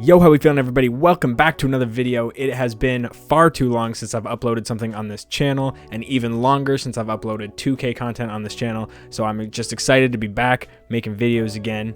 Yo, how we feeling, everybody? Welcome back to another video. It has been far too long since I've uploaded something on this channel, and even longer since I've uploaded 2K content on this channel. So I'm just excited to be back making videos again.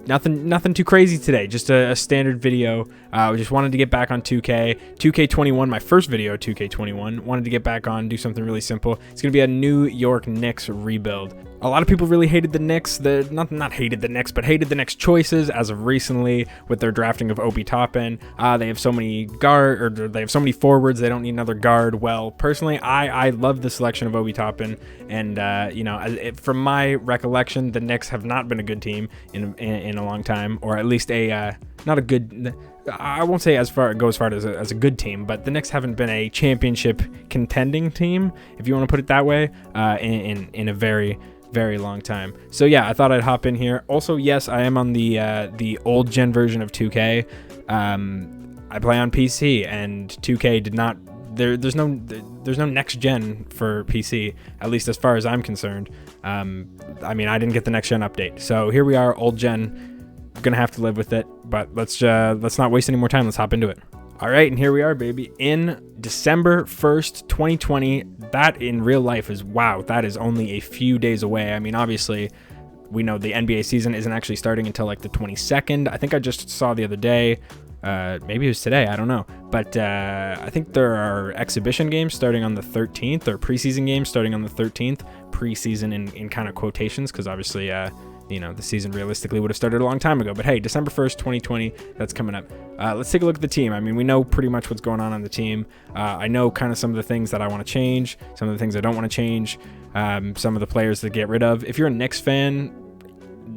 Nothing too crazy today, just a standard video. I just wanted to get back on 2K21, my first video, 2K21. Wanted to get back on, do something really simple. It's gonna be a New York Knicks rebuild. A lot of people really hated the Knicks, not hated the Knicks, but hated the Knicks choices as of recently with their drafting of Obi Toppin. They have so many they have so many forwards, they don't need another guard. Well, personally, I love the selection of Obi Toppin, and from my recollection, the Knicks have not been a good team in a long time, or at least not a good. I won't say as far as a good team, but the Knicks haven't been a championship contending team, if you want to put it that way, in a very long time. So yeah, I thought I'd hop in here. Also, yes, I am on the old gen version of 2K. I play on PC, and 2K did not. There's no next gen for PC, at least as far as I'm concerned. I mean, I didn't get the next gen update, so here we are, old gen. Gonna have to live with it, but let's not waste any more time. Let's hop into it. All right, and here we are, baby, in December 1st, 2020. That in real life is, wow, that is only a few days away. I mean, obviously, we know the NBA season isn't actually starting until like the 22nd. I think I just saw the other day, maybe it was today, I don't know. But I think there are exhibition games starting on the 13th, or preseason games starting on the 13th. Preseason in kind of quotations, because obviously, the season realistically would have started a long time ago. But hey, December 1st, 2020, that's coming up. Let's take a look at the team. I mean, we know pretty much what's going on the team. I know kind of some of the things that I want to change, some of the things I don't want to change, some of the players to get rid of. If you're a Knicks fan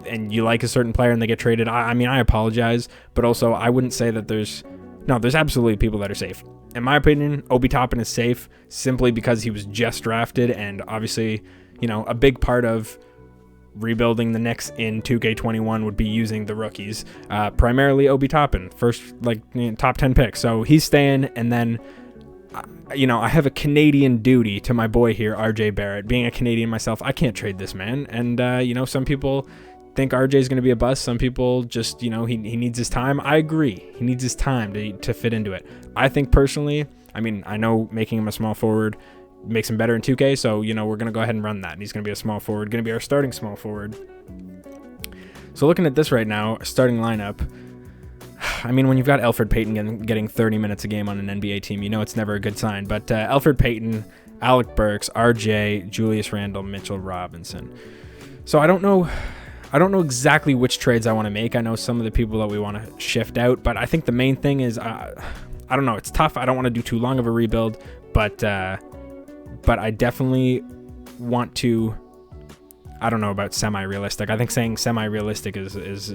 and you like a certain player and they get traded, I mean, I apologize. But also, I wouldn't say that there's absolutely people that are safe. In my opinion, Obi Toppin is safe simply because he was just drafted, and obviously, a big part of rebuilding the Knicks in 2K21 would be using the rookies, primarily Obi Toppin, first top 10 pick. So he's staying, and then I have a Canadian duty to my boy here, RJ Barrett. Being a Canadian myself, I can't trade this man. And some people think RJ is going to be a bust. Some people just he needs his time. I agree, he needs his time to fit into it. I think personally, I mean, I know making him a small forward makes him better in 2K, so we're going to go ahead and run that, and he's going to be a small forward, going to be our starting small forward. So looking at this right now, starting lineup, I mean, when you've got Elfrid Payton getting 30 minutes a game on an NBA team, it's never a good sign. But Elfrid Payton, Alec Burks, RJ, Julius Randle, Mitchell Robinson. So I don't know exactly which trades I want to make. I know some of the people that we want to shift out, but I think the main thing is, I don't know, it's tough. I don't want to do too long of a rebuild, but I definitely want to. I don't know about semi-realistic. I think saying semi-realistic is it's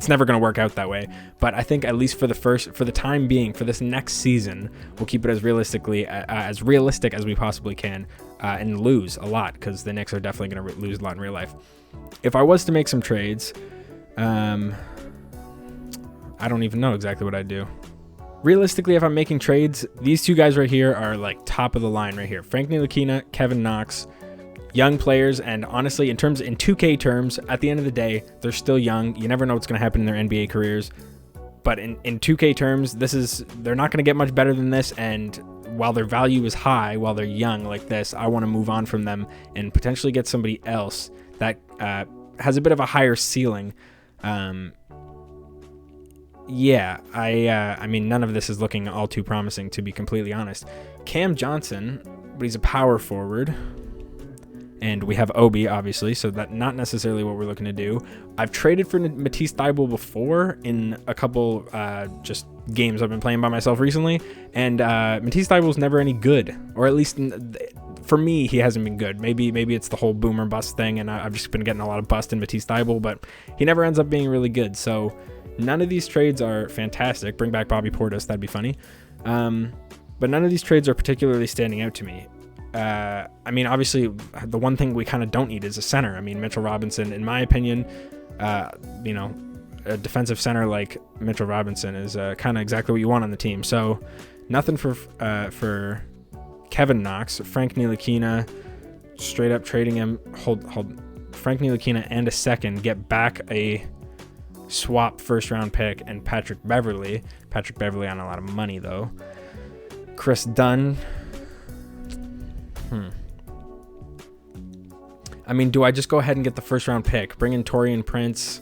never going to work out that way. But I think at least for the time being, for this next season, we'll keep it as realistic as we possibly can, and lose a lot, because the Knicks are definitely going to lose a lot in real life. If I was to make some trades, I don't even know exactly what I'd do. Realistically, if I'm making trades, these two guys right here are like top of the line right here. Frank Ntilikina, Kevin Knox, young players, and honestly, in 2K terms, at the end of the day, they're still young. You never know what's going to happen in their NBA careers. But in 2K terms, they're not going to get much better than this, and while their value is high, while they're young like this, I want to move on from them and potentially get somebody else that has a bit of a higher ceiling. Yeah, I mean, none of this is looking all too promising, to be completely honest. Cam Johnson, but he's a power forward. And we have Obi, obviously, so that's not necessarily what we're looking to do. I've traded for Matisse Thybulle before in a couple just games I've been playing by myself recently, and Matisse Thybulle's never any good, or at least for me, he hasn't been good. Maybe it's the whole boomer bust thing, and I've just been getting a lot of bust in Matisse Thybulle, but he never ends up being really good. So none of these trades are fantastic. Bring back Bobby Portis, that'd be funny. But none of these trades are particularly standing out to me. I mean, obviously, the one thing we kind of don't need is a center. I mean, Mitchell Robinson, in my opinion, a defensive center like Mitchell Robinson is kind of exactly what you want on the team. So nothing for Kevin Knox. Frank Ntilikina, straight up trading him. Hold. Frank Ntilikina and a second, get back a swap first-round pick and Patrick Beverley. Patrick Beverley on a lot of money, though. Chris Dunn. I mean, do I just go ahead and get the first-round pick? Bring in Taurean Prince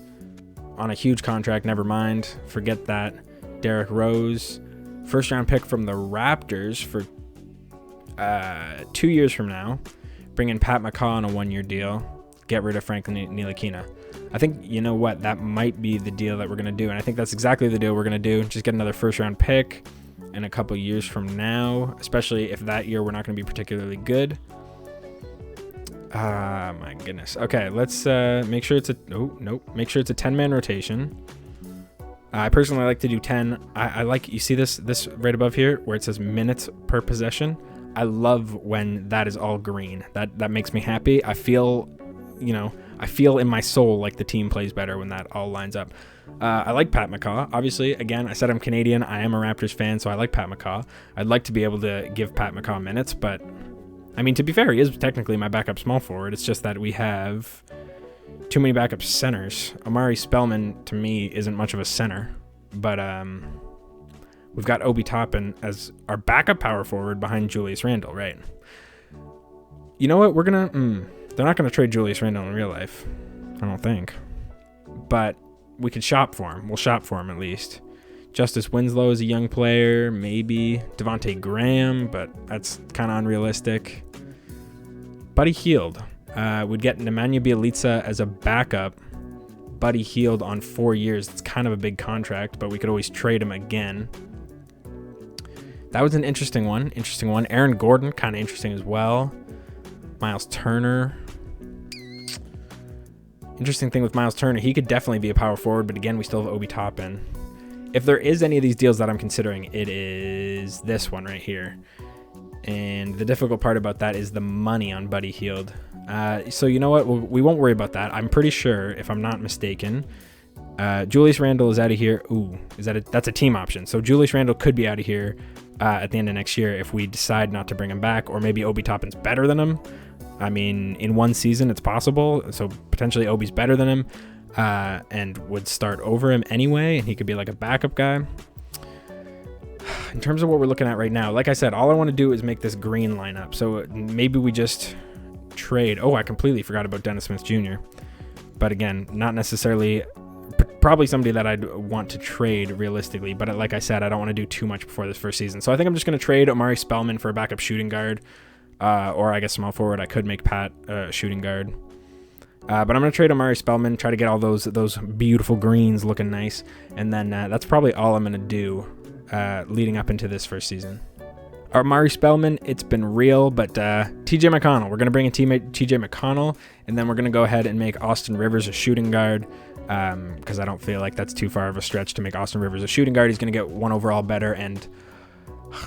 on a huge contract. Never mind. Forget that. Derrick Rose. First-round pick from the Raptors for 2 years from now. Bring in Pat McCaw on a 1-year deal. Get rid of Frank Ntilikina. I think, you know what, that might be the deal that we're going to do. And I think that's exactly the deal we're going to do. Just get another first-round pick in a couple years from now, especially if that year we're not going to be particularly good. My goodness. Okay, let's make sure it's a... Oh, nope. Make sure it's a 10-man rotation. I personally like to do 10. I like... You see this right above here where it says minutes per possession? I love when that is all green. That makes me happy. I feel, you know, I feel in my soul like the team plays better when that all lines up. I like Pat McCaw. Obviously, again, I said I'm Canadian. I am a Raptors fan, so I like Pat McCaw. I'd like to be able to give Pat McCaw minutes, but... I mean, to be fair, he is technically my backup small forward. It's just that we have too many backup centers. Omari Spellman, to me, isn't much of a center. But we've got Obi Toppin as our backup power forward behind Julius Randle, right? You know what? We're going to... They're not going to trade Julius Randle in real life. I don't think. But we could shop for him. We'll shop for him at least. Justice Winslow is a young player, maybe. Devontae Graham, but that's kind of unrealistic. Buddy Hield. We'd get Nemanja Bjelica as a backup. Buddy Hield on 4 years. It's kind of a big contract, but we could always trade him again. That was an interesting one. Aaron Gordon, kind of interesting as well. Miles Turner. Interesting thing with Miles Turner, he could definitely be a power forward, but again, we still have Obi Toppin. If there is any of these deals that I'm considering, it is this one right here. And the difficult part about that is the money on Buddy Hield. So you know what? We won't worry about that. I'm pretty sure, if I'm not mistaken, Julius Randle is out of here. Ooh, that's a team option. So Julius Randle could be out of here at the end of next year if we decide not to bring him back, or maybe Obi Toppin's better than him. I mean, in one season, it's possible. So potentially Obi's better than him. And would start over him anyway, and he could be like a backup guy. In terms of what we're looking at right now, like I said, all I want to do is make this green lineup. So maybe we just trade. Oh, I completely forgot about Dennis Smith Jr. But again, not necessarily, probably somebody that I'd want to trade realistically. But like I said, I don't want to do too much before this first season. So I think I'm just going to trade Omari Spellman for a backup shooting guard. Or I guess small forward. I could make Pat a shooting guard. But I'm going to trade Omari Spellman, try to get all those beautiful greens looking nice. And then that's probably all I'm going to do leading up into this first season. Omari Spellman, it's been real, but TJ McConnell. We're going to bring in teammate TJ McConnell, and then we're going to go ahead and make Austin Rivers a shooting guard because I don't feel like that's too far of a stretch to make Austin Rivers a shooting guard. He's going to get 1 overall better, and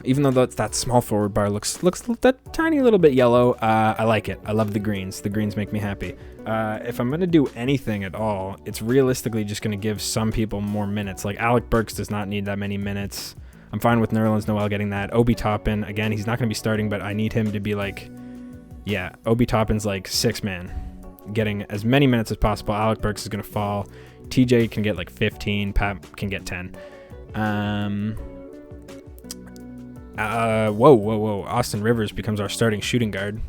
even though that small forward bar looks that tiny little bit yellow, I like it. I love the greens. The greens make me happy. If I'm going to do anything at all, it's realistically just going to give some people more minutes. Like Alec Burks does not need that many minutes. I'm fine with Nerlens Noel getting that. Obi Toppin, again, he's not going to be starting, but I need him to be like, yeah, Obi Toppin's like 6-man, getting as many minutes as possible. Alec Burks is going to fall. TJ can get like 15. Pat can get 10. Whoa. Austin Rivers becomes our starting shooting guard.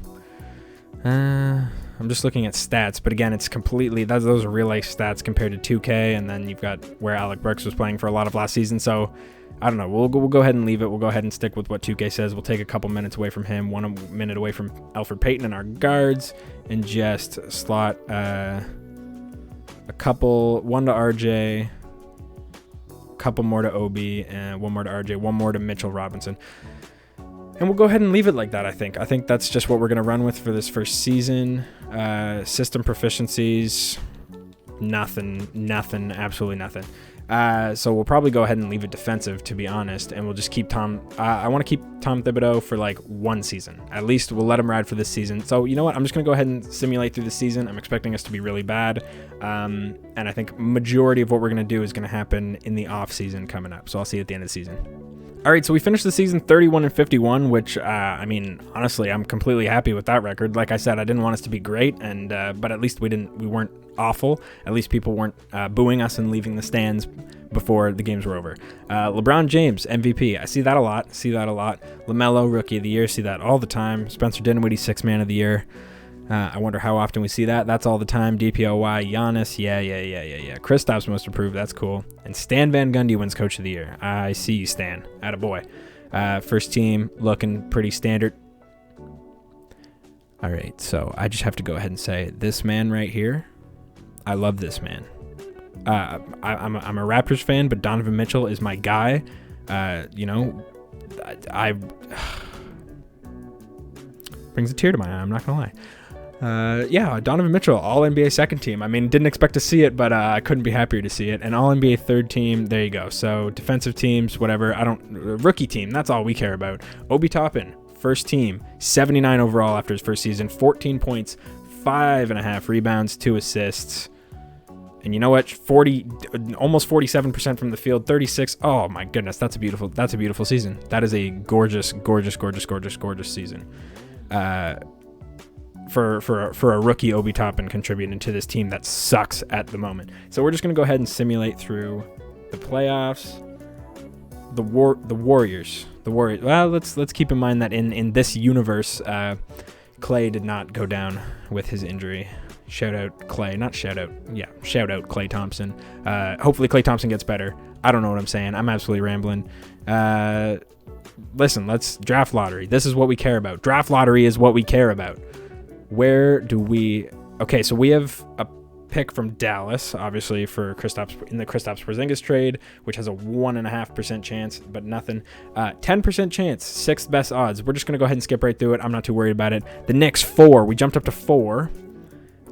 I'm just looking at stats, but again, it's completely, those are real life stats compared to 2K, and then you've got where Alec Burks was playing for a lot of last season, so I don't know. We'll go ahead and leave it. We'll go ahead and stick with what 2K says. We'll take a couple minutes away from him, 1 minute away from Elfrid Payton and our guards, and just slot a couple, 1 to RJ, a couple more to Obi, and 1 more to RJ, 1 more to Mitchell Robinson. And we'll go ahead and leave it like that, I think. I think that's just what we're going to run with for this first season. System proficiencies, nothing, absolutely nothing. So we'll probably go ahead and leave it defensive, to be honest, and we'll just keep Tom. I want to keep Tom Thibodeau for like 1 season. At least we'll let him ride for this season. So you know what? I'm just going to go ahead and simulate through the season. I'm expecting us to be really bad. And I think majority of what we're going to do is going to happen in the off season coming up. So I'll see you at the end of the season. All right, so we finished the season 31-51, which, I mean, honestly, I'm completely happy with that record. Like I said, I didn't want us to be great, and but at least we weren't awful. At least people weren't booing us and leaving the stands before the games were over. LeBron James MVP, I see that a lot. LaMelo Rookie of the Year, see that all the time. Spencer Dinwiddie 6th Man of the Year. I wonder how often we see that. That's all the time. DPOY, Giannis, yeah. Kristaps Most Improved, that's cool. And Stan Van Gundy wins Coach of the Year. I see you, Stan. Attaboy. First team looking pretty standard. All right, so I just have to go ahead and say this man right here. I love this man. I'm a Raptors fan, but Donovan Mitchell is my guy. You know, I brings a tear to my eye. I'm not gonna lie. Yeah, Donovan Mitchell, All-NBA second team. I mean, didn't expect to see it, but I couldn't be happier to see it. And All-NBA third team, there you go. So defensive teams, whatever. Rookie team, that's all we care about. Obi Toppin, first team, 79 overall after his first season, 14 points, 5.5 rebounds, 2 assists. And you know what? Almost 47% from the field, 36. Oh my goodness, that's a beautiful season. That is a gorgeous season. For a rookie Obi Toppin contributing to this team that sucks at the moment. So we're just gonna go ahead and simulate through the playoffs. The Warriors. Well, let's keep in mind that in this universe, Clay did not go down with his injury. Shout out Clay Thompson. Hopefully Clay Thompson gets better. I don't know what I'm saying. I'm absolutely rambling. Listen, let's draft lottery. This is what we care about. Draft lottery is what we care about. Where do we... Okay, so we have a pick from Dallas, obviously, for in the Kristaps Porzingis trade, which has a 1.5% chance, but nothing. 10% chance, 6th best odds. We're just going to go ahead and skip right through it. I'm not too worried about it. The Knicks, 4. We jumped up to 4.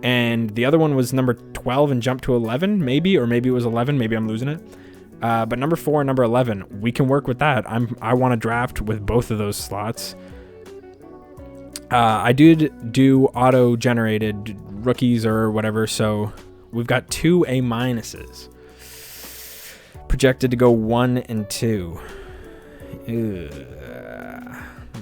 And the other one was number 12 and jumped to 11, maybe, or maybe it was 11. Maybe I'm losing it. But number 4 and number 11, we can work with that. I want to draft with both of those slots. I did do auto-generated rookies or whatever, so we've got 2 A-minuses. Projected to go 1 and 2.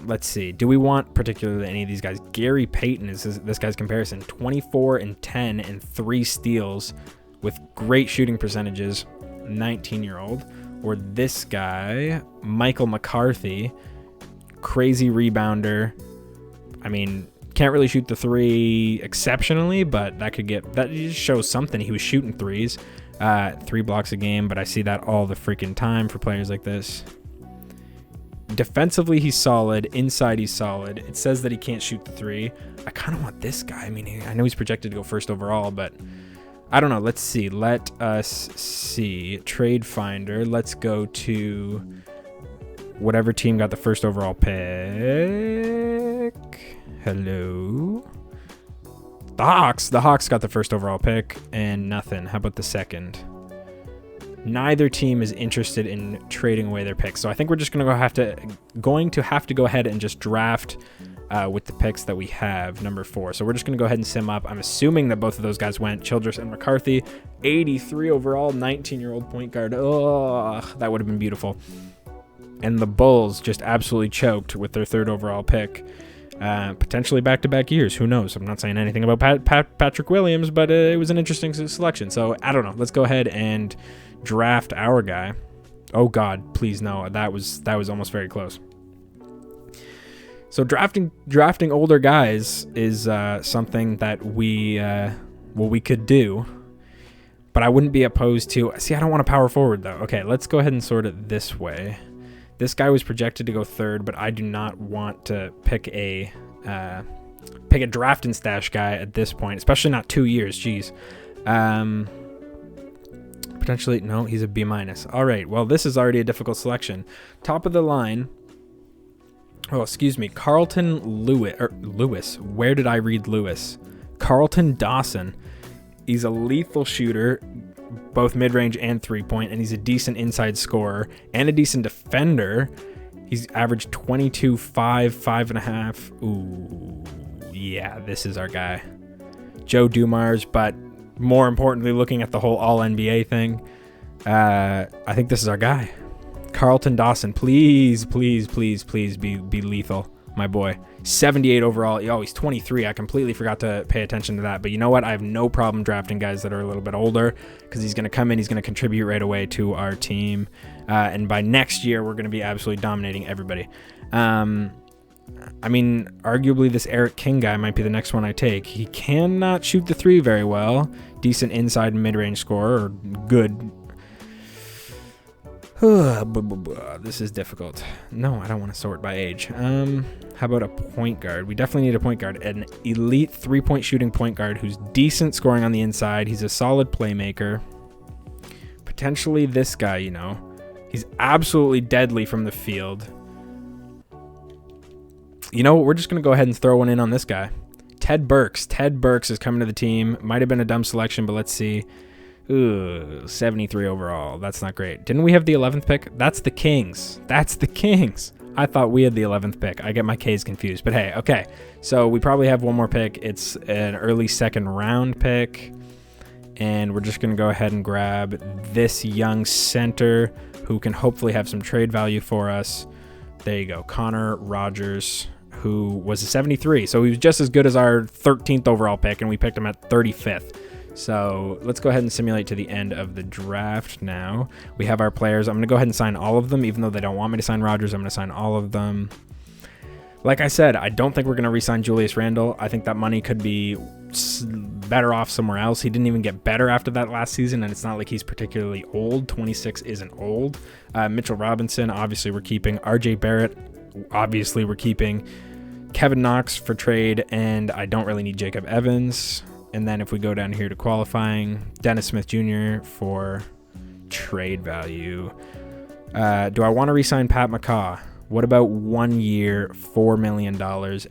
Let's see. Do we want particularly any of these guys? Gary Payton is this guy's comparison. 24 and 10 and 3 steals with great shooting percentages. 19-year-old. Or this guy, Michael McCarthy, crazy rebounder. I mean, can't really shoot the 3 exceptionally, but that just shows something. He was shooting 3s, 3 blocks a game, but I see that all the freaking time for players like this. Defensively, he's solid. Inside, he's solid. It says that he can't shoot the 3. I kind of want this guy. I mean, I know he's projected to go first overall, but I don't know. Let's see. Let us see. Trade Finder. Let's go to whatever team got the first overall pick. Hello. The Hawks. The Hawks got the first overall pick and nothing. How about the second? Neither team is interested in trading away their picks. So I think we're just going to have to go ahead and just draft with the picks that we have, number 4. So we're just going to go ahead and sim up. I'm assuming that both of those guys went. Childress and McCarthy, 83 overall, 19-year-old point guard. Oh, that would have been beautiful. And the Bulls just absolutely choked with their 3rd overall pick. Potentially back-to-back years. Who knows? I'm not saying anything about Patrick Williams, but it was an interesting selection. So I don't know. Let's go ahead and draft our guy. Oh God, please no. That was almost very close. So drafting older guys is something that we could do, but I wouldn't be opposed to. See, I don't want a power forward though. Okay, let's go ahead and sort it this way. This guy was projected to go 3rd, but I do not want to pick a draft and stash guy at this point, especially not 2 years. Jeez. Potentially, no, he's a B-. All right, well, this is already a difficult selection. Top of the line. Oh, excuse me. Carlton Lewis. Where did I read Lewis? Carlton Dawson. He's a lethal shooter, both mid-range and 3-point, and he's a decent inside scorer and a decent defender. He's averaged 22, 5, 5.5. Ooh, yeah, this is our guy. Joe Dumars, but more importantly, looking at the whole All-NBA thing, I think this is our guy. Carlton Dawson, please, please, please, please be lethal, my boy. 78 overall. Oh, he's 23. I completely forgot to pay attention to that. But you know what? I have no problem drafting guys that are a little bit older because he's going to come in. He's going to contribute right away to our team. And by next year, we're going to be absolutely dominating everybody. I mean, arguably this Eric King guy might be the next one I take. He cannot shoot the three very well. Decent inside and mid-range scorer, or good. This is difficult. No, I don't want to sort by age. How about a point guard? We definitely need a point guard. An elite three-point shooting point guard who's decent scoring on the inside. He's a solid playmaker. Potentially this guy, you know. He's absolutely deadly from the field. You know what? We're just going to go ahead and throw one in on this guy. Ted Burks. Ted Burks is coming to the team. Might have been a dumb selection, but let's see. Ooh, 73 overall. That's not great. Didn't we have the 11th pick? That's the Kings. That's the Kings. I thought we had the 11th pick. I get my K's confused. But hey, okay. So we probably have one more pick. It's an early second round pick. And we're just going to go ahead and grab this young center who can hopefully have some trade value for us. There you go. Connor Rogers, who was a 73. So he was just as good as our 13th overall pick, and we picked him at 35th. So let's go ahead and simulate to the end of the draft now. We have our players. I'm going to go ahead and sign all of them. Even though they don't want me to sign Rogers, I'm going to sign all of them. Like I said, I don't think we're going to re-sign Julius Randle. I think that money could be better off somewhere else. He didn't even get better after that last season, and it's not like he's particularly old. 26 isn't old. Mitchell Robinson, obviously we're keeping. RJ Barrett, obviously we're keeping. Kevin Knox for trade, and I don't really need Jacob Evans. And then if we go down here to qualifying, Dennis Smith Jr. for trade value. Do I want to re-sign Pat McCaw? What about 1 year, $4 million,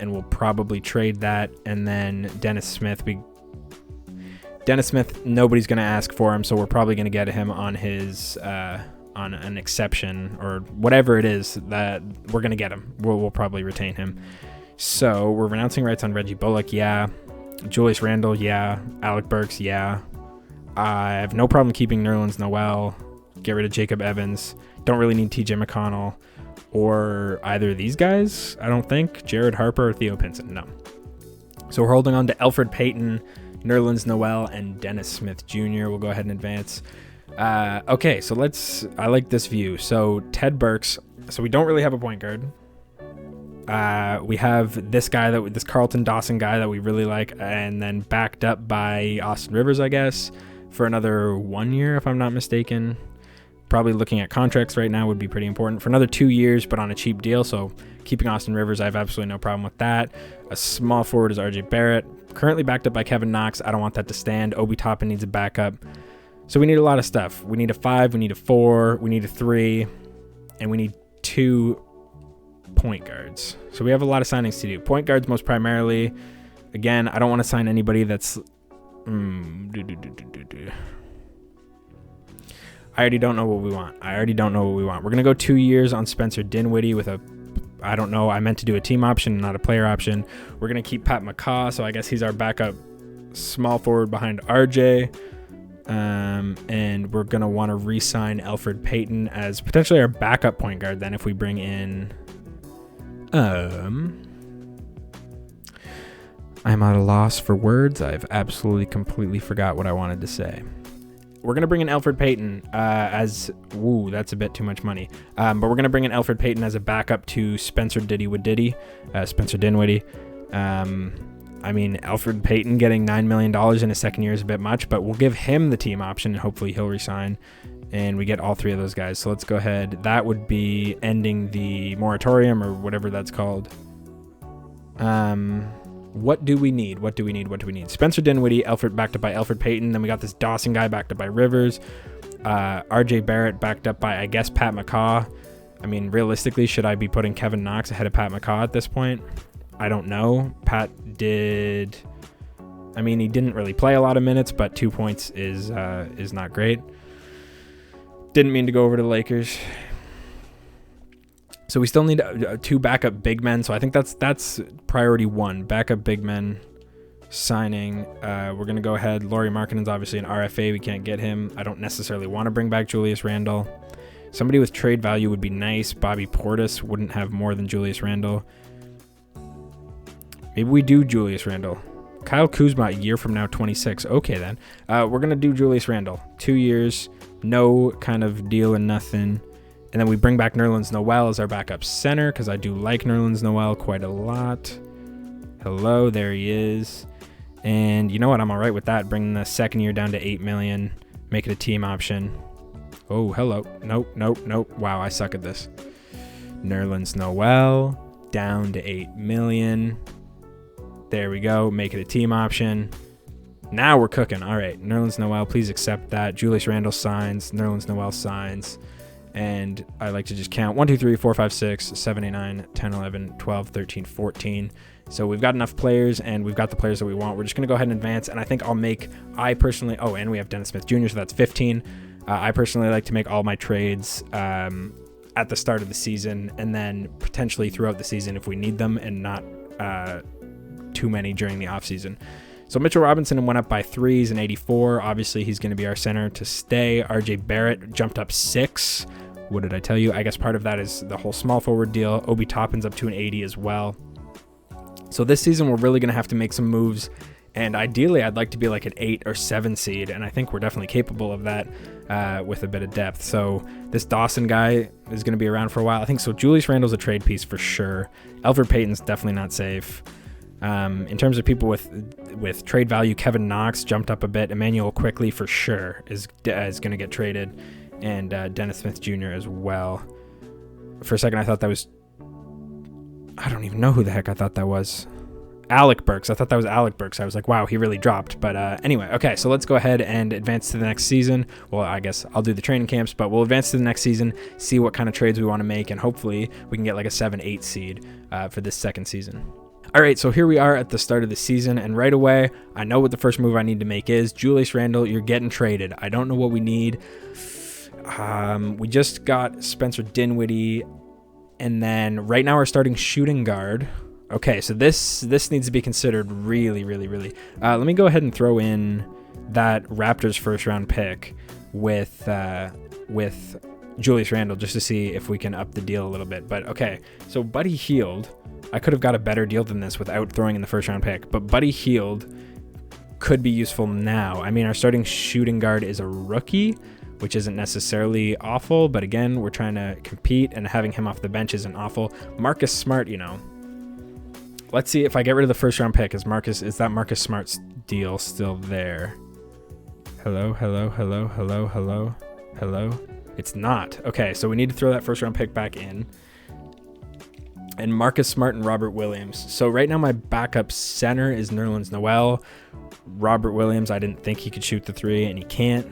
and we'll probably trade that. And then Dennis Smith, nobody's going to ask for him, so we're probably going to get him on his on an exception or whatever it is that we're going to get him. We'll probably retain him. So we're renouncing rights on Reggie Bullock, yeah. Julius Randle, yeah. Alec Burks, yeah. I have no problem keeping Nerlens Noel. Get rid of Jacob Evans. Don't really need TJ McConnell or either of these guys, I don't think. Jared Harper or Theo Pinson, no. So we're holding on to Elfrid Payton, Nerlens Noel, and Dennis Smith Jr. We'll go ahead and advance. Okay, so I like this view. So Ted Burks, so we don't really have a point guard. We have this guy, this Carlton Dawson guy that we really like, and then backed up by Austin Rivers, I guess, for another 1 year, if I'm not mistaken. Probably looking at contracts right now would be pretty important for another 2 years, but on a cheap deal. So keeping Austin Rivers, I have absolutely no problem with that. A small forward is RJ Barrett, currently backed up by Kevin Knox. I don't want that to stand. Obi Toppin needs a backup. So we need a lot of stuff. We need a 5, we need a 4, we need a 3, and we need 2 point guards. So we have a lot of signings to do. Point guards most primarily. Again, I don't want to sign anybody that's I already don't know what we want. We're going to go 2 years on Spencer Dinwiddie with I don't know. I meant to do a team option, not a player option. We're going to keep Pat McCaw, so I guess he's our backup small forward behind RJ. And we're going to want to re-sign Elfrid Payton as potentially our backup point guard then if we bring in... I'm at a loss for words. I've absolutely completely forgot what I wanted to say. We're going to bring in Elfrid Payton that's a bit too much money. But we're going to bring in Elfrid Payton as a backup to Spencer Dinwiddie. I mean, Elfrid Payton getting $9 million in his second year is a bit much, but we'll give him the team option and hopefully he'll resign. And we get all 3 of those guys. So let's go ahead. That would be ending the moratorium or whatever that's called. What do we need? Spencer Dinwiddie, backed up by Elfrid Payton. Then we got this Dawson guy backed up by Rivers. RJ Barrett backed up by, I guess, Pat McCaw. I mean, realistically, should I be putting Kevin Knox ahead of Pat McCaw at this point? I don't know. He didn't really play a lot of minutes, but 2 points is not great. Didn't mean to go over to the Lakers. So we still need 2 backup big men. So I think that's priority 1. Backup big men signing. We're going to go ahead. Lauri Markkanen's obviously an RFA. We can't get him. I don't necessarily want to bring back Julius Randle. Somebody with trade value would be nice. Bobby Portis wouldn't have more than Julius Randle. Maybe we do Julius Randle. Kyle Kuzma, a year from now, 26. Okay, then. We're going to do Julius Randle. 2 years, no kind of deal and nothing. And then we bring back Nerlens Noel as our backup center because I do like Nerlens Noel quite a lot. Hello, there he is. And you know what? I'm all right with that. Bringing the second year down to $8 million. Make it a team option. Oh, hello. Nope, nope, nope. Wow, I suck at this. Nerlens Noel down to $8 million. There we go. Make it a team option. Now we're cooking. All right. Nerlens Noel, please accept that. Julius Randle signs. Nerlens Noel signs. And I like to just count 1, 2, 3, 4, 5, 6, 7, 8, 9, 10, 11, 12, 13, 14. So we've got enough players and we've got the players that we want. We're just going to go ahead and advance. And I think I personally, oh, and we have Dennis Smith Jr., so that's 15. I personally like to make all my trades at the start of the season and then potentially throughout the season if we need them and not too many during the offseason. So Mitchell Robinson went up by 3. He's an 84. Obviously, he's going to be our center to stay. RJ Barrett jumped up 6. What did I tell you? I guess part of that is the whole small forward deal. Obi Toppin's up to an 80 as well. So this season, we're really going to have to make some moves. And ideally, I'd like to be like an 8 or 7 seed. And I think we're definitely capable of that with a bit of depth. So this Dawson guy is going to be around for a while. I think so. Julius Randle's a trade piece for sure. Elfrid Payton's definitely not safe. In terms of people with trade value, Kevin Knox jumped up a bit. Emmanuel Quickley for sure is going to get traded, and Dennis Smith Jr. as well. For a second, I thought that was... I don't even know who the heck I thought that was. Alec Burks. I thought that was Alec Burks. I was like, wow, he really dropped. But anyway, okay, so let's go ahead and advance to the next season. Well, I guess I'll do the training camps, but we'll advance to the next season, see what kind of trades we want to make, and hopefully we can get like a 7-8 seed for this second season. All right, so here we are at the start of the season, and right away, I know what the first move I need to make is. Julius Randle, you're getting traded. I don't know what we need. We just got Spencer Dinwiddie, and then right now we're starting shooting guard. Okay, so this needs to be considered really, really, really. Let me go ahead and throw in that Raptors first-round pick with Julius Randle just to see if we can up the deal a little bit. But okay, so Buddy Hield. I could have got a better deal than this without throwing in the first-round pick, but Buddy Hield could be useful now. I mean, our starting shooting guard is a rookie, which isn't necessarily awful, but again, we're trying to compete, and having him off the bench isn't awful. Marcus Smart, you know. Let's see if I get rid of the first-round pick. Is that Marcus Smart's deal still there? Hello, hello, hello, hello, hello, hello. It's not. Okay, so we need to throw that first-round pick back in. And Marcus Smart and Robert Williams. So right now my backup center is Nerlens Noel. Robert Williams, I didn't think he could shoot the 3, and he can't.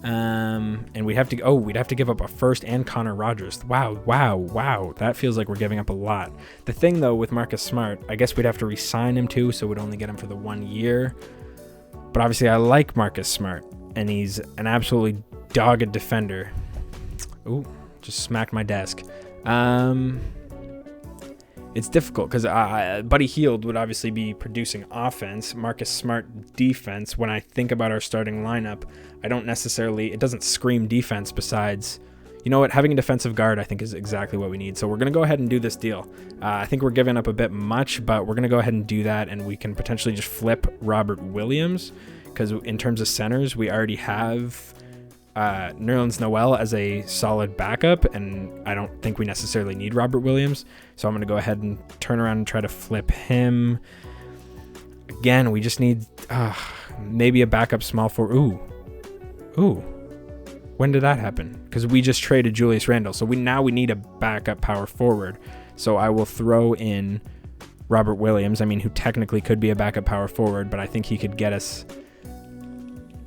And we'd have to give up a first and Connor Rogers. Wow. That feels like we're giving up a lot. The thing though with Marcus Smart, I guess we'd have to re-sign him too, so we'd only get him for the 1 year. But obviously I like Marcus Smart, and he's an absolutely dogged defender. Ooh, just smacked my desk. It's difficult because Buddy Hield would obviously be producing offense, Marcus Smart defense. When I think about our starting lineup, it doesn't scream defense. Besides, you know what, having a defensive guard I think is exactly what we need. So we're going to go ahead and do this deal. I think we're giving up a bit much, but we're going to go ahead and do that, and we can potentially just flip Robert Williams because in terms of centers, we already have Nerlens Noel as a solid backup, and I don't think we necessarily need Robert Williams, so I'm going to go ahead and turn around and try to flip him. Again, we just need maybe a backup small forward. Ooh, when did that happen? Because we just traded Julius Randle, so we need a backup power forward. So I will throw in Robert Williams, who technically could be a backup power forward, but I think he could get us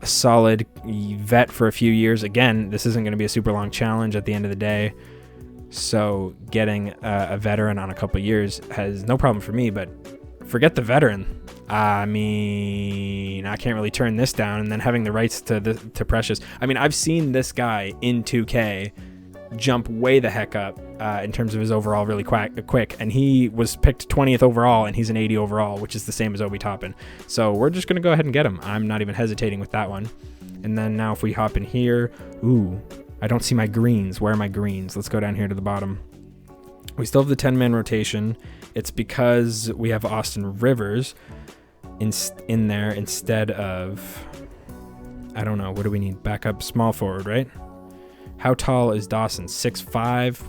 a solid vet for a few years. Again, this isn't going to be a super long challenge at the end of the day, so getting a veteran on a couple years has no problem for me. But forget the veteran. I can't really turn this down, and then having the rights to Precious. I've seen this guy in 2K jump way the heck up in terms of his overall really quick, and he was picked 20th overall, and he's an 80 overall, which is the same as Obi Toppin. So we're just going to go ahead and get him. I'm not even hesitating with that one. And then now if we hop in here, I don't see my greens. Where are my greens? Let's go down here to the bottom. We still have the 10-man rotation. It's because we have Austin Rivers in there instead of, I don't know, what do we need? Backup small forward, right? How tall is Dawson? 6'5".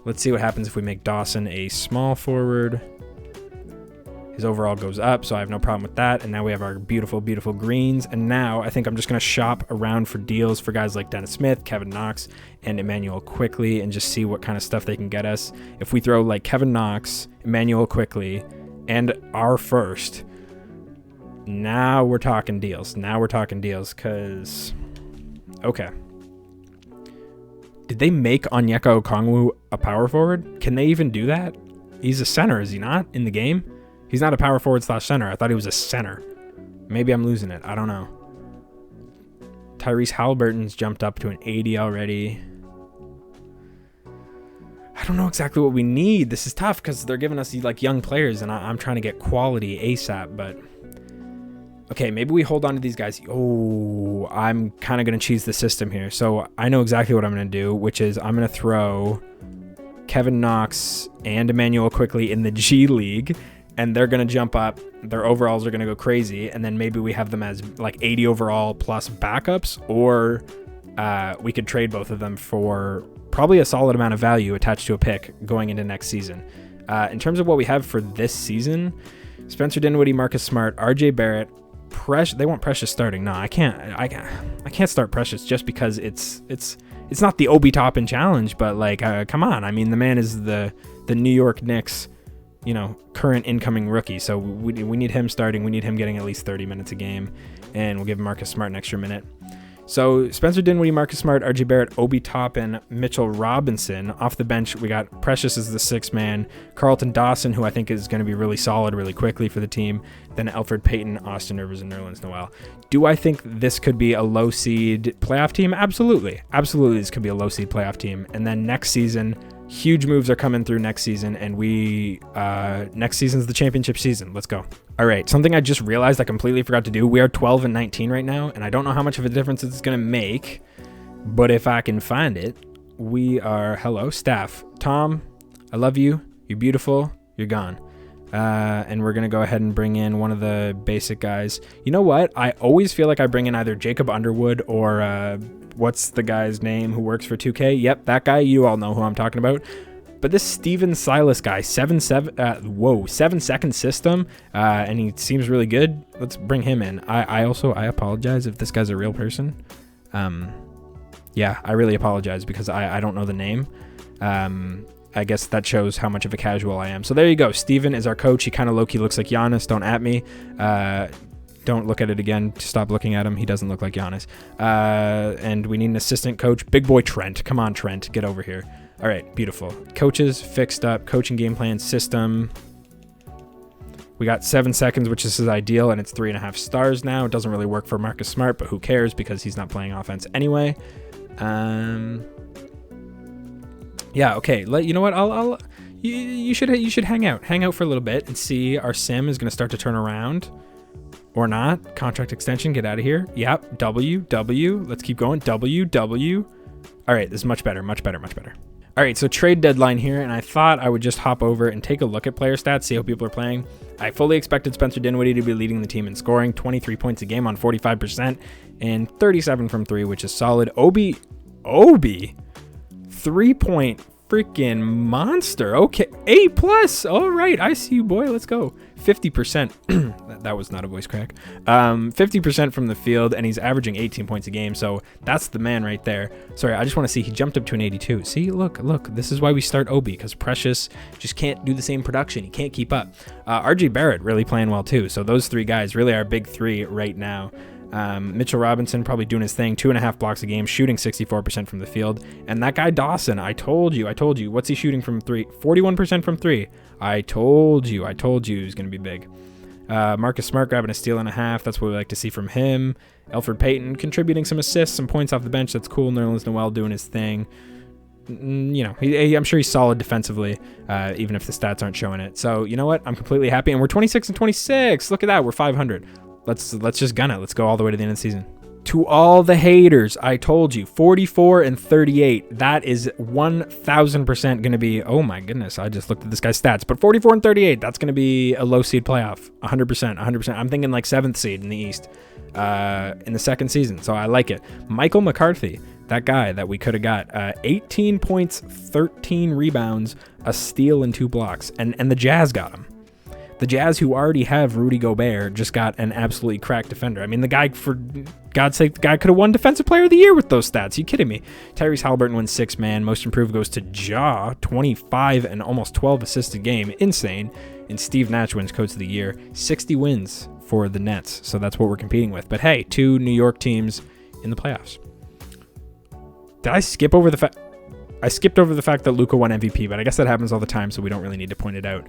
Let's see what happens if we make Dawson a small forward. His overall goes up, so I have no problem with that. And now we have our beautiful, beautiful greens. And now I think I'm just going to shop around for deals for guys like Dennis Smith, Kevin Knox, and Emmanuel Quickley and just see what kind of stuff they can get us. If we throw like Kevin Knox, Emmanuel Quickley, and our first, now we're talking deals. Now we're talking deals because, okay. Did they make Onyeka Okongwu a power forward? Can they even do that? He's a center, is he not, in the game? He's not a power forward / center. I thought he was a center. Maybe I'm losing it. I don't know. Tyrese Halliburton's jumped up to an 80 already. I don't know exactly what we need. This is tough because they're giving us like young players, and I'm trying to get quality ASAP. But okay, maybe we hold on to these guys. Oh, I'm kind of going to cheese the system here. So I know exactly what I'm going to do, which is I'm going to throw Kevin Knox and Emmanuel Quickley in the G League. And they're going to jump up. Their overalls are going to go crazy. And then maybe we have them as like 80 overall plus backups. Or we could trade both of them for probably a solid amount of value attached to a pick going into next season. In terms of what we have for this season, Spencer Dinwiddie, Marcus Smart, RJ Barrett, they want Precious starting. No, I can't start Precious just because it's not the Obi Toppin challenge. But like, come on. I mean, the man is the New York Knicks, you know, current incoming rookie. So we need him starting. We need him getting at least 30 minutes a game, and we'll give Marcus Smart an extra minute. So Spencer Dinwiddie, Marcus Smart, RJ Barrett, Obi Toppin, Mitchell Robinson. Off the bench, we got Precious as the 6th man, Carlton Dawson, who I think is going to be really solid really quickly for the team, then Elfrid Payton, Austin Rivers, and Nerlens Noel. Do I think this could be a low seed playoff team? Absolutely. Absolutely, this could be a low seed playoff team. And then next season, huge moves are coming through next season, and next season's the championship season. Let's go. All right, something I just realized I completely forgot to do. We are 12-19 right now, and I don't know how much of a difference it's going to make, but if I can find it, we are, hello, staff. Tom, I love you. You're beautiful. You're gone. And we're going to go ahead and bring in one of the basic guys. You know what? I always feel like I bring in either Jacob Underwood or what's the guy's name who works for 2K? Yep, that guy. You all know who I'm talking about. But this Steven Silas guy, 7-second system, and he seems really good. Let's bring him in. I apologize if this guy's a real person. Yeah, I really apologize because I don't know the name. I guess that shows how much of a casual I am. So there you go. Steven is our coach. He kind of low-key looks like Giannis. Don't at me. Don't look at it again. Stop looking at him. He doesn't look like Giannis. And we need an assistant coach. Big boy Trent. Come on, Trent. Get over here. All right, beautiful. Coaches fixed up. Coaching game plan system. We got 7 seconds, which is his ideal, and it's 3.5 stars now. It doesn't really work for Marcus Smart, but who cares because he's not playing offense anyway. Yeah, okay. You know what? You should hang out for a little bit and see our sim is going to start to turn around or not. Contract extension. Get out of here. Yep. W. Let's keep going. W. All right. This is much better. All right, so trade deadline here, and I thought I would just hop over and take a look at player stats, see how people are playing. I fully expected Spencer Dinwiddie to be leading the team in scoring, 23 points a game on 45%, and 37 from 3, which is solid. Obi, 3-point freaking monster. Okay, A+. All right, I see you, boy. Let's go. 50%. That was not a voice crack. 50% from the field, and he's averaging 18 points a game, so that's the man right there. Sorry, I just want to see. He jumped up to an 82. See, look. This is why we start Obi, because Precious just can't do the same production. He can't keep up. RJ Barrett really playing well, too. So those three guys really are big three right now. Mitchell Robinson probably doing his thing, 2.5 blocks a game, shooting 64% from the field. And that guy Dawson, I told you, what's he shooting from 3? 41% from 3. I told you he's going to be big. Marcus Smart grabbing a steal and a half. That's what we like to see from him. Elfrid Payton contributing some assists, some points off the bench. That's cool. Nerlens Noel doing his thing. You know, I'm sure he's solid defensively, even if the stats aren't showing it. So, you know what? I'm completely happy. And we're 26-26. Look at that. We're 500. Let's just gun it. Let's go all the way to the end of the season. To all the haters, I told you, 44 and 38. That is 1,000% going to be, oh my goodness, I just looked at this guy's stats. But 44 and 38, that's going to be a low seed playoff. 100%. I'm thinking like 7th seed in the East in the second season. So I like it. Michael McCarthy, that guy that we could have got, 18 points, 13 rebounds, a steal, and 2 blocks. And the Jazz got him. The Jazz, who already have Rudy Gobert, just got an absolutely cracked defender. I mean, the guy, for God's sake, the guy could have won Defensive Player of the Year with those stats. You kidding me? Tyrese Halliburton wins 6 man. Most improved goes to Ja, 25 and almost 12 assists a game. Insane. And Steve Nash wins Coach of the Year. 60 wins for the Nets. So that's what we're competing with. But hey, 2 New York teams in the playoffs. Did I skip over the fact? I skipped over the fact that Luka won MVP, but I guess that happens all the time, so we don't really need to point it out.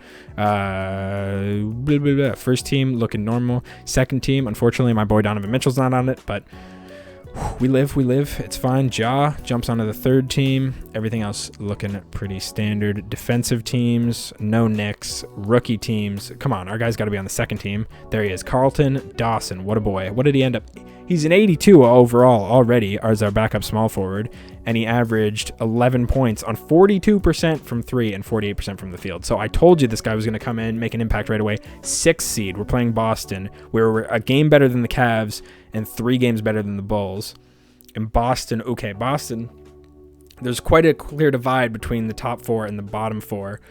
First team looking normal. Second team, unfortunately, my boy Donovan Mitchell's not on it, but we live. It's fine. Ja jumps onto the third team. Everything else looking pretty standard. Defensive teams, no Knicks. Rookie teams, come on, our guy's got to be on the second team. There he is, Carlton Dawson. What a boy. What did he end up? He's an 82 overall already as our backup small forward, and he averaged 11 points on 42% from 3 and 48% from the field. So I told you this guy was going to come in, make an impact right away. 6th seed. We're playing Boston. We're a game better than the Cavs and 3 games better than the Bulls. And Boston, okay, Boston, there's quite a clear divide between the top 4 and the bottom 4.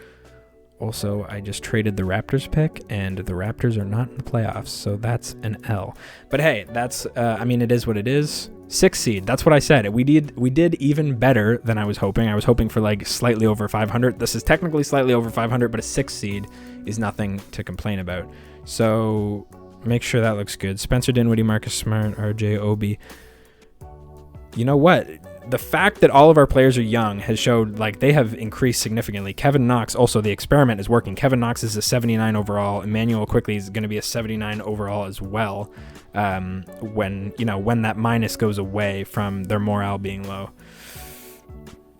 Also, I just traded the Raptors pick, and the Raptors are not in the playoffs, so that's an L. But hey, that's, I mean, it is what it is. 6th seed, that's what I said. We did even better than I was hoping. I was hoping for like slightly over 500. This is technically slightly over 500, but a 6th seed is nothing to complain about. So make sure that looks good. Spencer Dinwiddie, Marcus Smart, RJ, Obi. You know what? The fact that all of our players are young has showed like they have increased significantly. Kevin Knox, also the experiment is working. Kevin Knox is a 79 overall. Emmanuel Quickly is going to be a 79 overall as well. When that minus goes away from their morale being low.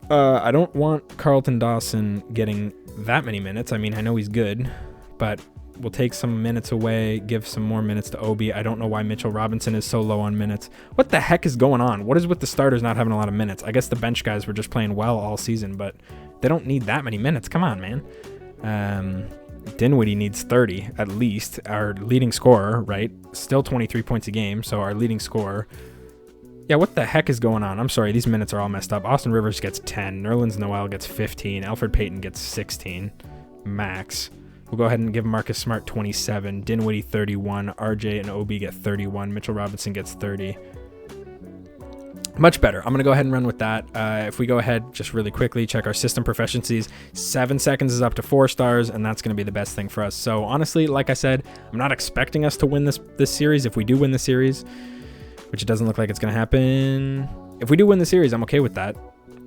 I don't want Carlton Dawson getting that many minutes. I mean, I know he's good, but we'll take some minutes away, give some more minutes to Obi. I don't know why Mitchell Robinson is so low on minutes. What the heck is going on? What is with the starters not having a lot of minutes? I guess the bench guys were just playing well all season, but they don't need that many minutes. Come on, man. Dinwiddie needs 30 at least. Our leading scorer, right? Still 23 points a game, so our leading scorer. Yeah, what the heck is going on? I'm sorry, these minutes are all messed up. Austin Rivers gets 10. Nerlens Noel gets 15. Alfred Payton gets 16. Max. We'll go ahead and give Marcus Smart 27, Dinwiddie 31, RJ and Obi get 31, Mitchell Robinson gets 30. Much better. I'm going to go ahead and run with that. If we go ahead just really quickly, check our system proficiencies. 7 seconds is up to 4 stars, and that's going to be the best thing for us. So honestly, like I said, I'm not expecting us to win this series. If we do win the series, which it doesn't look like it's going to happen. If we do win the series, I'm okay with that,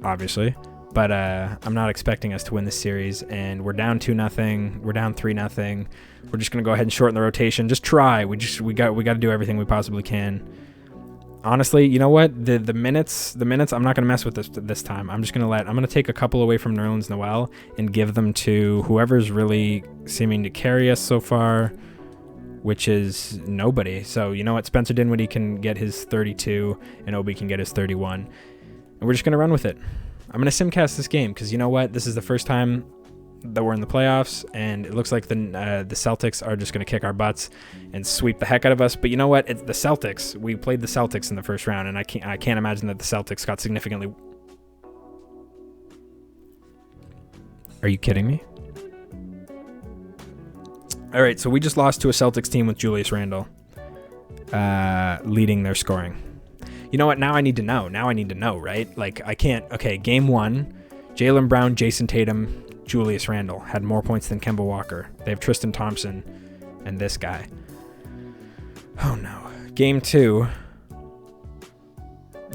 obviously. But I'm not expecting us to win this series, and we're down 2-0. We're down 3-0. We're just gonna go ahead and shorten the rotation. Just try. We got to do everything we possibly can. Honestly, you know what? The minutes. I'm not gonna mess with this time. I'm gonna take a couple away from Nerlens Noel and give them to whoever's really seeming to carry us so far, which is nobody. So you know what? Spencer Dinwiddie can get his 32, and Obi can get his 31, and we're just gonna run with it. I'm going to simcast this game because you know what? This is the first time that we're in the playoffs, and it looks like the Celtics are just going to kick our butts and sweep the heck out of us. But you know what? It's the Celtics. We played the Celtics in the first round, and I can't imagine that the Celtics got significantly... Are you kidding me? All right, so we just lost to a Celtics team with Julius Randle leading their scoring. You know what? Now I need to know, right? Like, I can't... Okay, game 1, Jaylen Brown, Jason Tatum, Julius Randle had more points than Kemba Walker. They have Tristan Thompson and this guy. Oh, no. Game 2,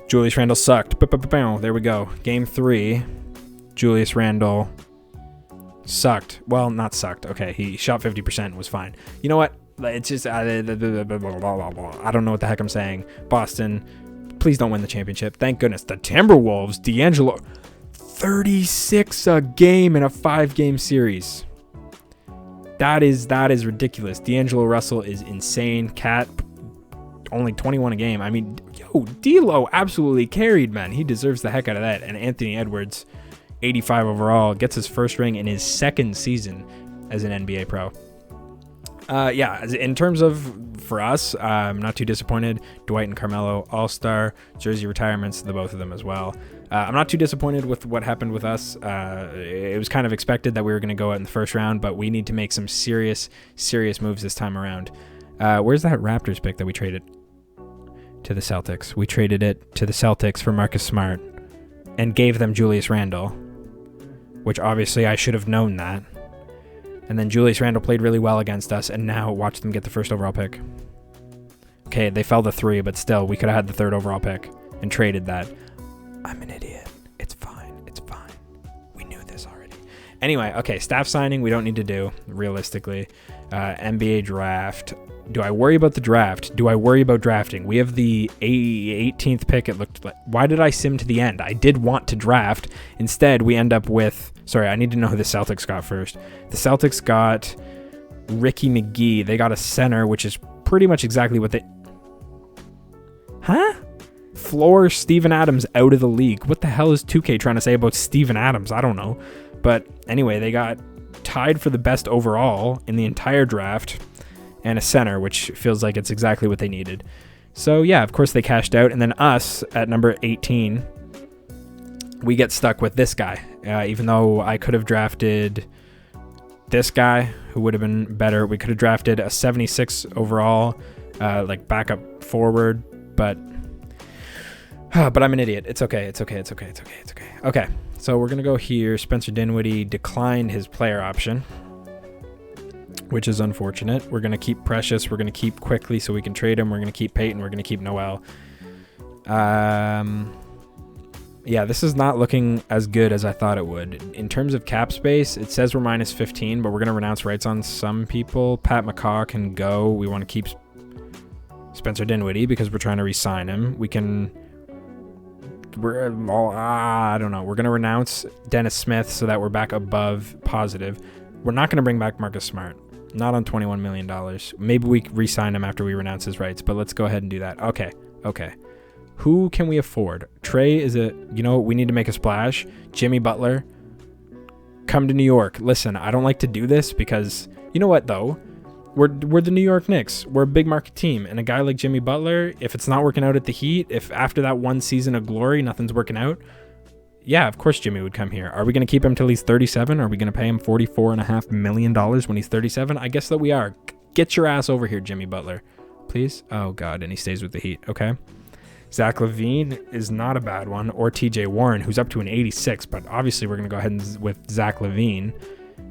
Julius Randle sucked. There we go. Game 3, Julius Randle sucked. Well, not sucked. Okay, he shot 50%, was fine. You know what? It's just... I don't know what the heck I'm saying. Boston... Please don't win the championship. Thank goodness. The Timberwolves, D'Angelo, 36 a game in a 5-game series. That is ridiculous. D'Angelo Russell is insane. Cat, only 21 a game. I mean, yo, D'Lo absolutely carried, man. He deserves the heck out of that. And Anthony Edwards, 85 overall, gets his first ring in his second season as an NBA pro. Yeah, in terms of for us, I'm not too disappointed. Dwight and Carmelo, all-star, jersey retirements, the both of them as well. I'm not too disappointed with what happened with us. It was kind of expected that we were going to go out in the first round, but we need to make some serious moves this time around. Where's that Raptors pick that we traded to the Celtics? We traded it to the Celtics for Marcus Smart and gave them Julius Randle, which obviously I should have known that. And then Julius Randle played really well against us, and now watch them get the first overall pick. Okay, they fell to 3, but still, we could have had the third overall pick and traded that. I'm an idiot. It's fine. It's fine. We knew this already. Anyway, okay, staff signing we don't need to do, realistically. NBA draft. Do I worry about the draft? Do I worry about drafting? We have the 18th pick, it looked like. Why did I sim to the end? I did want to draft. Instead, we end up with... Sorry, I need to know who the Celtics got first. The Celtics got Ricky McGee. They got a center, which is pretty much exactly what they... Huh? Floor Steven Adams out of the league. What the hell is 2K trying to say about Steven Adams? I don't know. But anyway, they got tied for the best overall in the entire draft and a center, which feels like it's exactly what they needed. So yeah, of course they cashed out. And then us at number 18, we get stuck with this guy. Even though I could have drafted this guy, who would have been better. We could have drafted a 76 overall, like backup forward, but I'm an idiot. It's okay. Okay, so we're going to go here. Spencer Dinwiddie declined his player option, which is unfortunate. We're going to keep Precious. We're going to keep Quickly so we can trade him. We're going to keep Peyton. We're going to keep Noel. Yeah, this is not looking as good as I thought it would. In terms of cap space, it says we're minus 15, but we're going to renounce rights on some people. Pat McCaw can go. We want to keep Spencer Dinwiddie because we're trying to re-sign him. I don't know. We're going to renounce Dennis Smith so that we're back above positive. We're not going to bring back Marcus Smart. Not on $21 million. Maybe we re-sign him after we renounce his rights, but let's go ahead and do that. Okay. Who can we afford? Trey is we need to make a splash. Jimmy Butler, come to New York. Listen, I don't like to do this because, you know what, though? We're the New York Knicks. We're a big market team. And a guy like Jimmy Butler, if it's not working out at the Heat, if after that one season of glory, nothing's working out, yeah, of course Jimmy would come here. Are we going to keep him till he's 37? Are we going to pay him $44.5 million when he's 37? I guess that we are. Get your ass over here, Jimmy Butler. Please? Oh, God, and he stays with the Heat. Okay. Zach LaVine is not a bad one, or TJ Warren, who's up to an 86, but obviously we're going to go ahead with Zach LaVine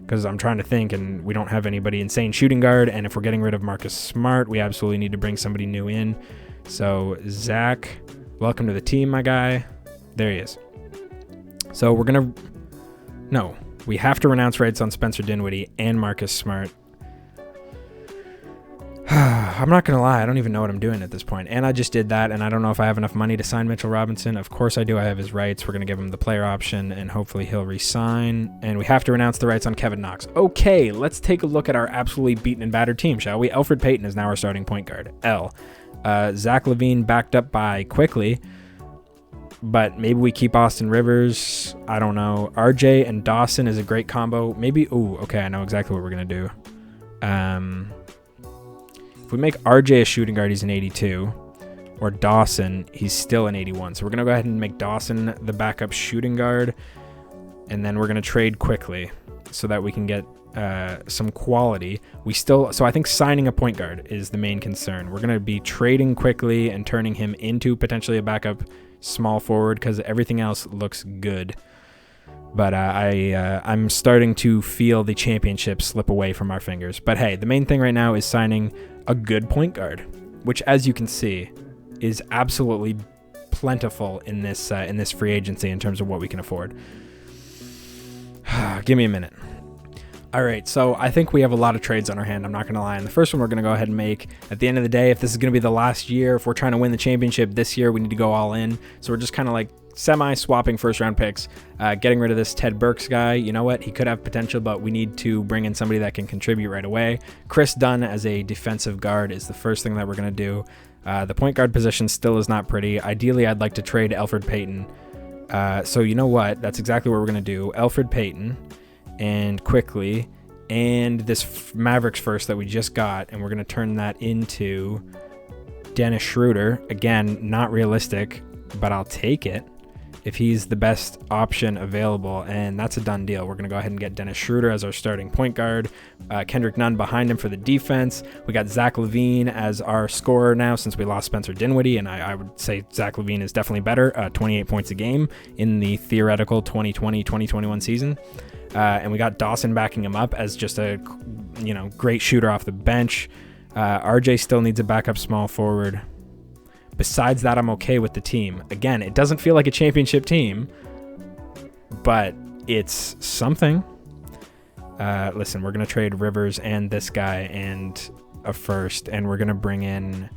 because I'm trying to think, and we don't have anybody insane shooting guard, and if we're getting rid of Marcus Smart, we absolutely need to bring somebody new in. So, Zach, welcome to the team, my guy. There he is. So, we have to renounce rights on Spencer Dinwiddie and Marcus Smart. I'm not going to lie, I don't even know what I'm doing at this point. And I just did that, and I don't know if I have enough money to sign Mitchell Robinson. Of course I do. I have his rights. We're going to give him the player option, and hopefully he'll re-sign. And we have to renounce the rights on Kevin Knox. Okay, let's take a look at our absolutely beaten and battered team, shall we? Elfrid Payton is now our starting point guard. Zach LaVine backed up by Quickly, but maybe we keep Austin Rivers. I don't know. RJ and Dawson is a great combo. Maybe, okay, I know exactly what we're going to do. If we make RJ a shooting guard, he's an 82. Or Dawson, he's still an 81. So we're going to go ahead and make Dawson the backup shooting guard. And then we're going to trade Quickly so that we can get some quality. So I think signing a point guard is the main concern. We're going to be trading Quickly and turning him into potentially a backup small forward because everything else looks good. But I'm starting to feel the championship slip away from our fingers. But hey, the main thing right now is signing a good point guard, which, as you can see, is absolutely plentiful in this free agency in terms of what we can afford. Give me a minute. All right, so I think we have a lot of trades on our hand. I'm not going to lie. And the first one we're going to go ahead and make at the end of the day, if this is going to be the last year, if we're trying to win the championship this year, we need to go all in. So we're just kind of like semi-swapping first-round picks, getting rid of this Ted Burks guy. You know what? He could have potential, but we need to bring in somebody that can contribute right away. Chris Dunn as a defensive guard is the first thing that we're going to do. The point guard position still is not pretty. Ideally, I'd like to trade Elfrid Payton. So you know what? That's exactly what we're going to do. Elfrid Payton and quickly, and this Mavericks first that we just got, and we're going to turn that into Dennis Schroeder. Again, not realistic, but I'll take it if he's the best option available, and that's a done deal. We're going to go ahead and get Dennis Schroeder as our starting point guard. Kendrick Nunn behind him for the defense. We got Zach LaVine as our scorer now since we lost Spencer Dinwiddie, and I would say Zach LaVine is definitely better, 28 points a game in the theoretical 2020-2021 season. And we got Dawson backing him up as just a great shooter off the bench. RJ still needs a backup small forward. Besides that, I'm okay with the team. Again, it doesn't feel like a championship team, but it's something. Listen, we're going to trade Rivers and this guy and a first, and we're going to bring in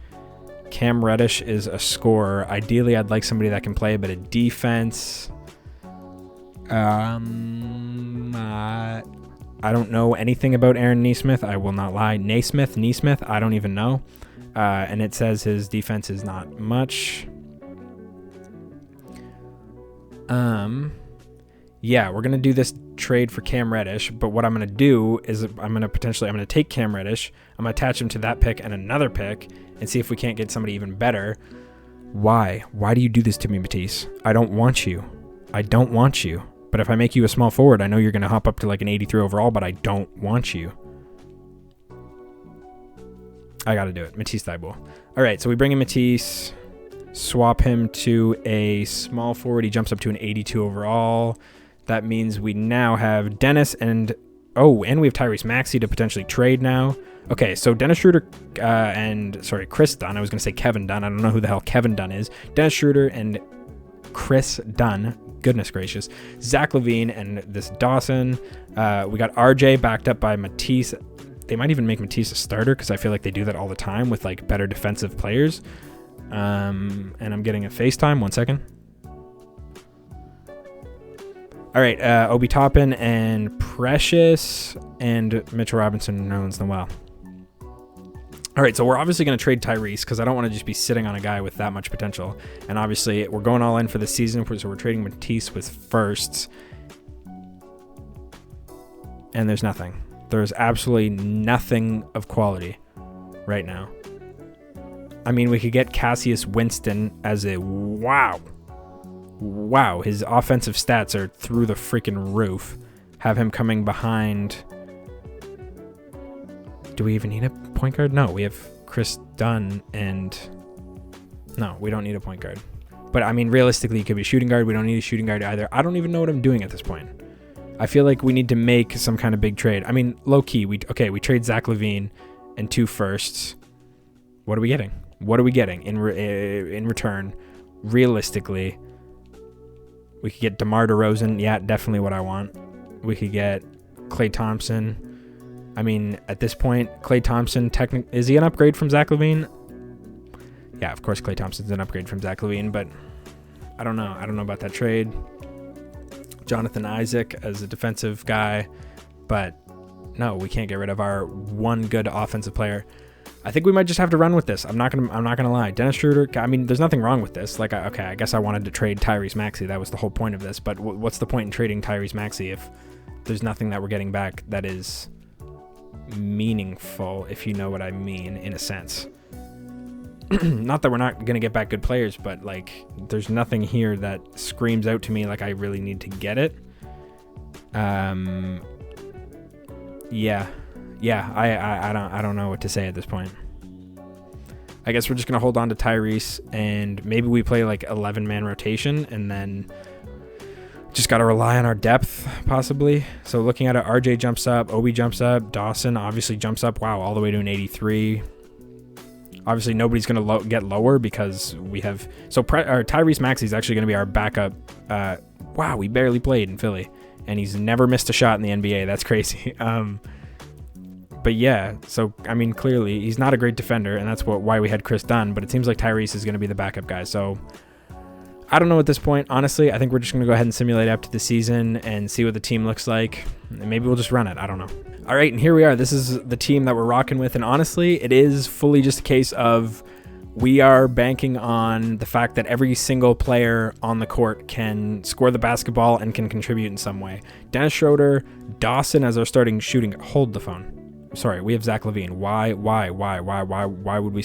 Cam Reddish is a scorer. Ideally, I'd like somebody that can play a bit of defense. I don't know anything about Aaron Nesmith. I will not lie. Nesmith, I don't even know. And it says his defense is not much. Yeah, we're going to do this trade for Cam Reddish, but what I'm going to do is I'm going to take Cam Reddish, I'm going to attach him to that pick and another pick and see if we can't get somebody even better. Why? Why do you do this to me, Matisse? I don't want you. But if I make you a small forward, I know you're going to hop up to like an 83 overall, but I don't want you. I got to do it. Matisse Thybulle. All right, so we bring in Matisse, swap him to a small forward. He jumps up to an 82 overall. That means we now have Dennis and we have Tyrese Maxey to potentially trade now. Okay, so Dennis Schroeder Chris Dunn. I was going to say Kevin Dunn. I don't know who the hell Kevin Dunn is. Dennis Schroeder and Chris Dunn. Goodness gracious. Zach LaVine and this Dawson. We got RJ backed up by Matisse. They might even make Matisse a starter because I feel like they do that all the time with like better defensive players. And I'm getting a FaceTime. 1 second. All right, Obi Toppin and Precious and Mitchell Robinson, Nerlens Noel. All right, so we're obviously going to trade Tyrese because I don't want to just be sitting on a guy with that much potential. And obviously, we're going all in for the season, so we're trading Matisse with firsts. And there's nothing. There's absolutely nothing of quality right now. I mean, we could get Cassius Winston as a wow. His offensive stats are through the freaking roof. Have him coming behind. Do we even need a point guard? No, we have Chris Dunn and... No, we don't need a point guard. But, I mean, realistically, it could be a shooting guard. We don't need a shooting guard either. I don't even know what I'm doing at this point. I feel like we need to make some kind of big trade. I mean, low-key, we trade Zach LaVine and 2 firsts. What are we getting? In return? Realistically, we could get DeMar DeRozan. Yeah, definitely what I want. We could get Klay Thompson. I mean, at this point, Klay Thompson, is he an upgrade from Zach LaVine? Yeah, of course, Klay Thompson's an upgrade from Zach LaVine, but I don't know. I don't know about that trade. Jonathan Isaac as a defensive guy, but no, we can't get rid of our one good offensive player. I think we might just have to run with this. I'm not gonna lie. Dennis Schroeder. I mean, there's nothing wrong with this. Like, okay, I guess I wanted to trade Tyrese Maxey. That was the whole point of this. But what's the point in trading Tyrese Maxey if there's nothing that we're getting back that is meaningful, if you know what I mean, in a sense. Not that we're not gonna get back good players, but like, there's nothing here that screams out to me like I really need to get it. I don't know what to say at this point. I guess we're just gonna hold on to Tyrese and maybe we play like 11-man rotation and then just got to rely on our depth, possibly. So looking at it, RJ jumps up, Obi jumps up, Dawson obviously jumps up, wow, all the way to an 83. Obviously, nobody's going to get lower because we have... So Tyrese Maxey is actually going to be our backup. Wow, we barely played in Philly, and he's never missed a shot in the NBA. That's crazy. But yeah, so, I mean, clearly, he's not a great defender, and that's why we had Chris Dunn, but it seems like Tyrese is going to be the backup guy, so... I don't know at this point. Honestly, I think we're just going to go ahead and simulate after the season and see what the team looks like. And maybe we'll just run it. I don't know. All right, and here we are. This is the team that we're rocking with. And honestly, it is fully just a case of We are banking on the fact that every single player on the court can score the basketball and can contribute in some way. Dennis Schroeder, Dawson as our starting shooting. Hold the phone. Sorry, we have Zach LaVine. Why would we?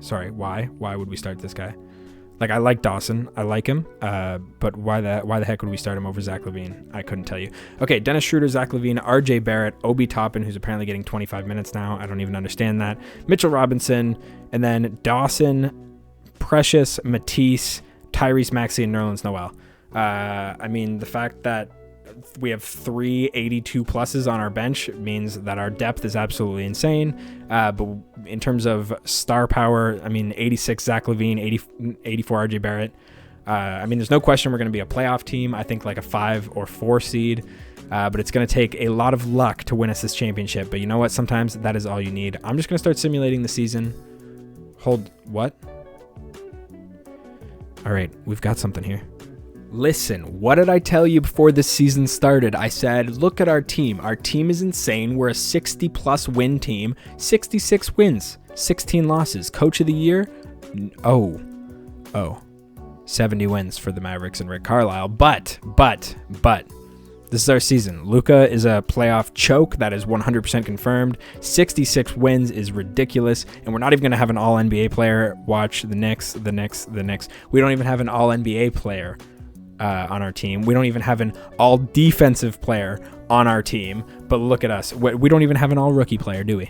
Sorry, why would we start this guy? Like, I like Dawson, I like him, but why the heck would we start him over Zach LaVine? I couldn't tell you. Okay, Dennis Schroeder, Zach LaVine, RJ Barrett, Obi Toppin, who's apparently getting 25 minutes now. I don't even understand that. Mitchell Robinson, and then Dawson, Precious, Matisse, Tyrese Maxey, and Nerlens Noel. I mean, the fact that we have 3 82 pluses on our bench means that our depth is absolutely insane. But in terms of star power, I mean, 86 Zach LaVine, 84 RJ Barrett. I mean, there's no question we're going to be a playoff team. I think like a 5 or 4 seed. But it's going to take a lot of luck to win us this championship. But you know what? Sometimes that is all you need. I'm just going to start simulating the season. Hold, what? All right, we've got something here. Listen, what did I tell you before this season started? I said, look at our team. Our team is insane. We're a 60-plus win team. 66 wins, 16 losses. Coach of the year? Oh, 70 wins for the Mavericks and Rick Carlisle. But, this is our season. Luka is a playoff choke. That is 100% confirmed. 66 wins is ridiculous. And we're not even going to have an all-NBA player. Watch the Knicks. We don't even have an all-NBA player on our team. We don't even have an all defensive player on our team, but look at us. We don't even have an all rookie player, do we?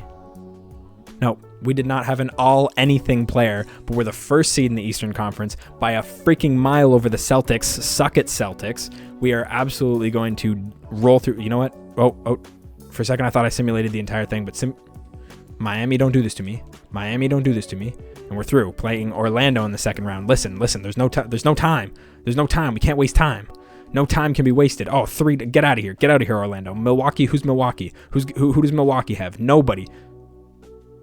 No, we did not have an all anything player, but we're the first seed in the Eastern Conference by a freaking mile over the Celtics. Suck it, Celtics. We are absolutely going to roll through. You know what? Oh, for a second I thought I simulated the entire thing, but Miami, don't do this to me. Miami, don't do this to me. And we're through playing Orlando in the second round. Listen, there's no time. There's no time. We can't waste time. No time can be wasted. Oh, 3. Get out of here. Get out of here, Orlando. Milwaukee. Who's Milwaukee? Who does Milwaukee have? Nobody.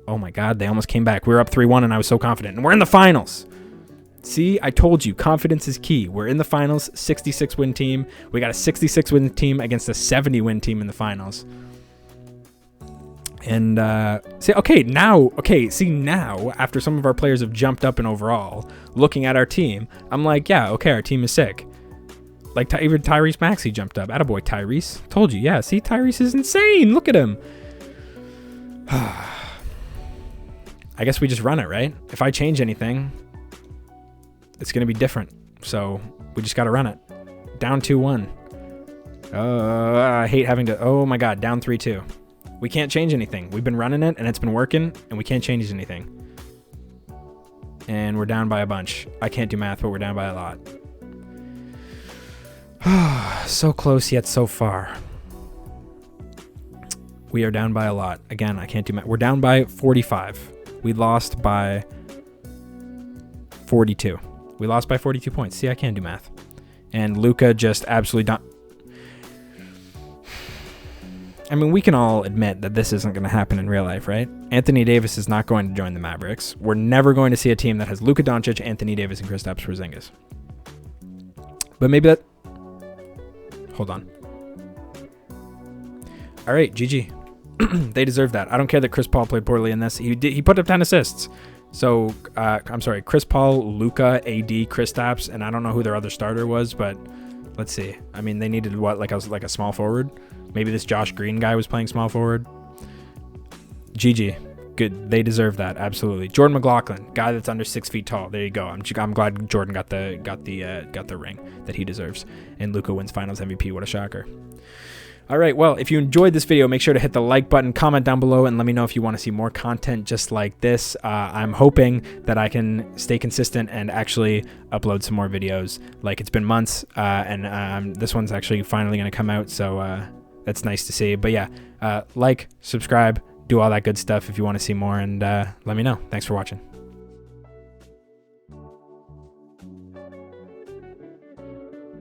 Oh my God, they almost came back. We were up 3-1 and I was so confident. And we're in the finals. See, I told you, confidence is key. We're in the finals, 66 win team. We got a 66 win team against a 70 win team in the finals. And now after some of our players have jumped up in overall, looking at our team, I'm like, yeah, okay, our team is sick. Like even Tyrese Maxey jumped up. Attaboy, Tyrese. Told you, yeah. See, Tyrese is insane. Look at him. I guess we just run it, right? If I change anything, it's going to be different. So we just got to run it. Down 2-1. I hate having to, oh my God, down 3-2. We can't change anything. We've been running it and it's been working and we can't change anything. And we're down by a bunch. I can't do math, but we're down by a lot. So close yet so far. We are down by a lot. Again, I can't do math. We're down by 45. We lost by 42. We lost by 42 points. See, I can't do math. And Luka just absolutely I mean, we can all admit that this isn't going to happen in real life, right? Anthony Davis is not going to join the Mavericks. We're never going to see a team that has Luka Doncic, Anthony Davis, and Kristaps Porzingis. But maybe that... Hold on. All right, GG. They deserve that. I don't care that Chris Paul played poorly in this. He put up 10 assists. So, I'm sorry, Chris Paul, Luka, AD, Kristaps, and I don't know who their other starter was, but let's see. I mean, they needed what, like a small forward? Maybe this Josh Green guy was playing small forward. GG. Good. They deserve that. Absolutely. Jordan McLaughlin, guy that's under 6 feet tall. There you go. I'm glad Jordan got the ring that he deserves. And Luka wins Finals MVP. What a shocker. All right. Well, if you enjoyed this video, make sure to hit the like button, comment down below, and let me know if you want to see more content just like this. I'm hoping that I can stay consistent and actually upload some more videos. Like, it's been months, and this one's actually finally going to come out. So, that's nice to see. But yeah, like, subscribe, do all that good stuff if you want to see more, and let me know. Thanks for watching.